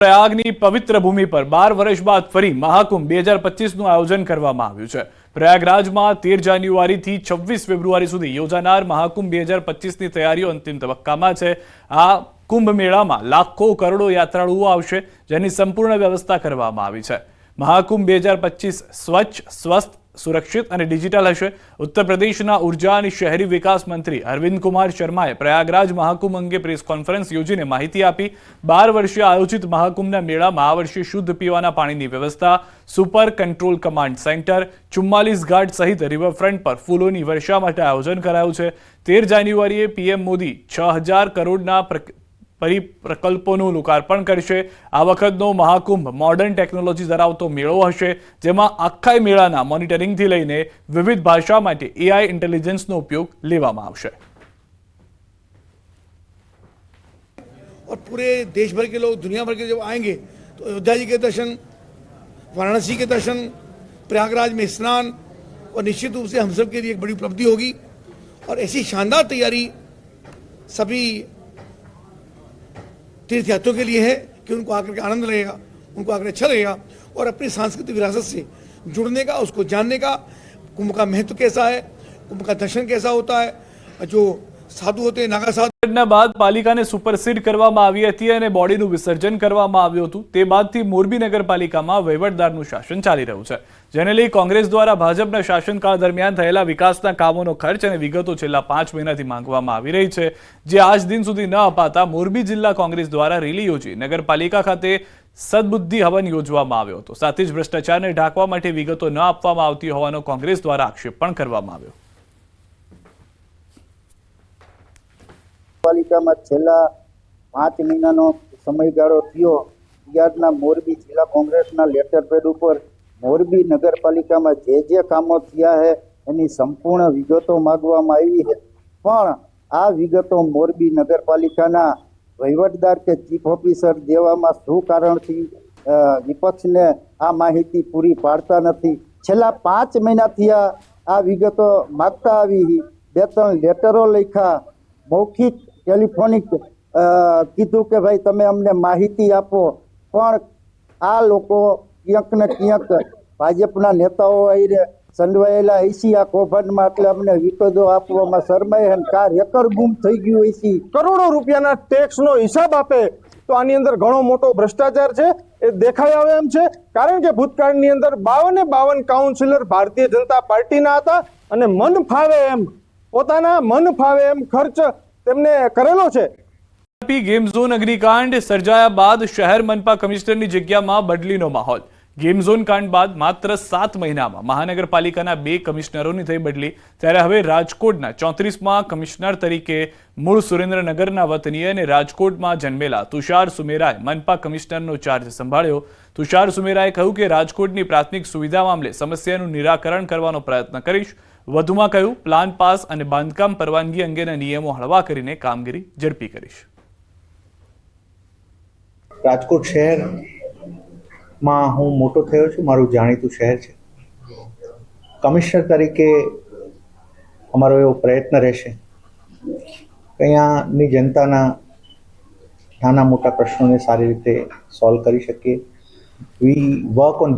પ્રયાગની પવિત્ર ભૂમિ પર 12 વર્ષ બાદ ફરી મહાકુંભ 2025નું આયોજન કરવામાં આવ્યું છે। પ્રયાગરાજમાં 13 જાન્યુઆરીથી 26 ફેબ્રુઆરી સુધી યોજાનાર મહાકુંભ 2025ની તૈયારીઓ અંતિમ તબક્કામાં છે। આ કુંભ મેળામાં લાખો કરોડો યાત્રાળુઓ આવશે, જેની સંપૂર્ણ વ્યવસ્થા કરવામાં આવી છે। મહાકુંભ 2025 સ્વચ્છ, સ્વસ્થ, સુરક્ષિત અને ડિજિટલ હશે। ઉત્તર પ્રદેશના ઉર્જા અને શહેરી વિકાસ મંત્રી અરવિંદ કુમાર શર્માએ પ્રયાગરાજ મહાકુંભ અંગે પ્રેસ કોન્ફરન્સ યોજીને માહિતી આપી। 12 વર્ષે આયોજિત મહાકુંભના મેળામાં આ વર્ષે શુદ્ધ પીવાના પાણીની વ્યવસ્થા, સુપર કંટ્રોલ કમાન્ડ સેન્ટર, 44 ઘાટ સહિત રિવરફ્રન્ટ પર ફૂલોની વર્ષા માટે આયોજન કરાયું છે। 13 જાન્યુઆરીએ પીએમ મોદી 6000 કરોડના પ્રકલ્પોનું લોકાર્પણ કરશે। આ વખતનો મહાકુંભ મોડર્ન ટેકનોલોજી ધરાવતો મેળો હશે, જેમાં આખા મેળાના મોનિટરિંગથી લઈને વિવિધ ભાષા માટે એઆઈ ઇન્ટેલિજન્સનો ઉપયોગ લેવામાં આવશે। और पूरे देश भर के लोग, दुनिया भर के जब आएंगे तो अयोध्या जी के दर्शन, वाराणसी के दर्शन, प्रयागराज में स्नान, और निश्चित रूप से हम सब के लिए एक बड़ी उपलब्धि होगी। और ऐसी शानदार तैयारी सभी तीर्थयात्रियों के लिए है कि उनको आकर के आनंद लगेगा, उनको आकर अच्छा लगेगा और अपनी सांस्कृतिक विरासत से जुड़ने का, उसको जानने का, कुंभ का महत्व कैसा है, कुंभ का दर्शन कैसा होता है, जो साधु होते हैं, नागा साधु બાદ પાલિકાને સુપરસીડ કરવામાં આવી હતી અને બોડીનું વિસર્જન કરવામાં આવ્યું હતું। તે બાદથી મોરબી નગરપાલિકામાં વહીવટદારનું શાસન ચાલી રહ્યું છે, જેને લઈ કોંગ્રેસ દ્વારા ભાજપના શાસનકાળ દરમિયાન થયેલા વિકાસના કામોનો ખર્ચ અને વિગતો છેલ્લા 5 મહિનાથી માંગવામાં આવી રહી છે, જે આજ દિન સુધી ન અપાતા મોરબી જિલ્લા કોંગ્રેસ દ્વારા રેલી યોજી નગરપાલિકા ખાતે સદબુદ્ધિ હવન યોજવામાં આવ્યો હતો। સાથે જ ભ્રષ્ટાચારને ઢાંકવા માટે વિગતો ન આપવામાં આવતી હોવાનો કોંગ્રેસ દ્વારા આક્ષેપ પણ કરવામાં આવ્યો। પાલિકામાં છેલ્લા 5 મહિનાનો સમયગાળો થયો ત્યારના મોરબી જિલ્લા કોંગ્રેસના લેટર પેડ ઉપર મોરબી નગરપાલિકામાં જે કામો થયા છે એની સંપૂર્ણ વિગતો માગવામાં આવી છે, પણ આ વિગતો મોરબી નગરપાલિકાના વહીવટદાર કે ચીફ ઓફિસર દેવામાં શું કારણથી વિપક્ષને આ માહિતી પૂરી પાડતા નથી। છેલ્લા 5 મહિનાથી આ વિગતો માગતા આવી, 2-3 લેટરો લખ્યા, મૌખિક ટેલિફોનિક કીધું કે ભાઈ તમે અમને માહિતી આપો, પણ આ લોકો ક્યાંક ને ક્યાંક ભાજપના નેતાઓ આવીને સંડવાયેલા હશે આ કૌભાંડમાં, એટલે અમને વિગતો આપવામાં શરમાય અને કા રેકર્ડ ગુમ થઈ ગયું હશે। કરોડો રૂપિયાના ટેક્સનો હિસાબ આપે તો આની અંદર ઘણો મોટો ભ્રષ્ટાચાર છે એ દેખાઈ આવે એમ છે, કારણ કે ભૂતકાળની અંદર 52 કાઉન્સિલર ભારતીય જનતા પાર્ટીના હતા અને મન ફાવે એમ પોતાના મન ફાવે એમ ખર્ચ તેમને કરેલો છે। ગેમ ઝોન અગ્નિકાંડ સર્જાયા બાદ શહેર મનપા કમિશનરની જગ્યામાં બદલીનો માહોલ। ગેમ ઝોન કાંડ બાદ માત્ર 7 મહિનામાં મહાનગરપાલિકાના 2 કમિશનરોની થઈ બદલી, ત્યારે હવે રાજકોટના 34મા કમિશનર તરીકે મૂળ સુરેન્દ્રનગરના વતની અને રાજકોટમાં જન્મેલા તુષાર સુમેરાએ મનપા કમિશનરનો ચાર્જ સંભાળ્યો। તુષાર સુમેરાએ કહ્યું કે રાજકોટની પ્રાથમિક સુવિધા મામલે સમસ્યાનું નિરાકરણ કરવાનો પ્રયત્ન કરીશ। વધુમાં કહ્યું, પ્લાન પાસ અને બાંધકામ પરવાનગી અંગેના નિયમો હળવા કરીને કામગીરી ઝડપી કરીશ। રાજકોટ શહેરમાં હું મોટો થયો છું, મારું જાણીતું શહેર છે। કમિશનર તરીકે અમારો એવો પ્રયત્ન રહેશે કે અહીંયાની જનતાના નાના મોટા પ્રશ્નોને સારી રીતે સોલ્વ કરી શકીએ। વી વર્ક ઓન